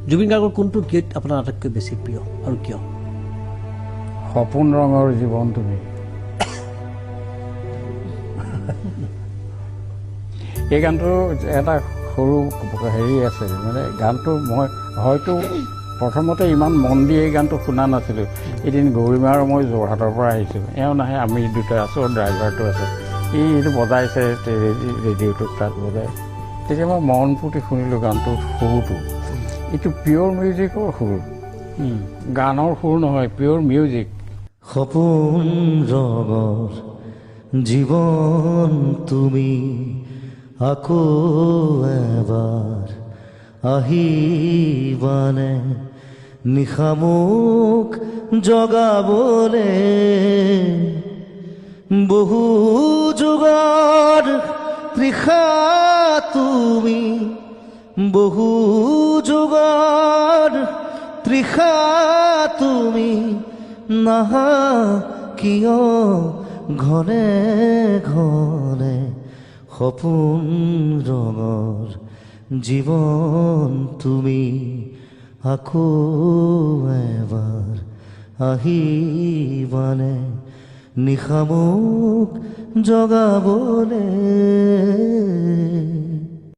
জুবিন গাৰ্গৰ কোনটো গীত আপোনাৰ আটাইতকৈ বেছি প্ৰিয় আৰু কিয়? সপোন ৰঙৰ জীৱন তুমি। এই গানটো এটা সৰু হেৰি আছে, মানে গানটো মই হয়তো প্ৰথমতে ইমান মন দি এই গানটো শুনা নাছিলোঁ। এদিন গৌৰীমা আৰু মই যোৰহাটৰ পৰা আহিছোঁ, এওঁ নাহে, আমি দুটা আছোঁ, ড্ৰাইভাৰটো আছে, এইটো বজাইছে ৰেডিঅ'টোত, তাত বজাই। তেতিয়া মই মন পুতি শুনিলোঁ গানটোৰ সুৰটো। এইটো পিয়'ৰ মিউজিকৰ সুৰ, গানৰ সুৰ নহয়, পিয়'ৰ মিউজিক। সপোন ৰঙৰ জীৱন তুমি আকৌ এবাৰ আহিবানে, নিশামুখ জগাবলে বহু যুগৰ তৃষা তুমি, বহু যুগৰ তৃষা তুমি, নাহা কিয় ঘনে ঘনে, সপোন ৰঙৰ জীৱন তুমি আকৌ এবাৰ আহিবানে, নিশামুখ জগাবলে।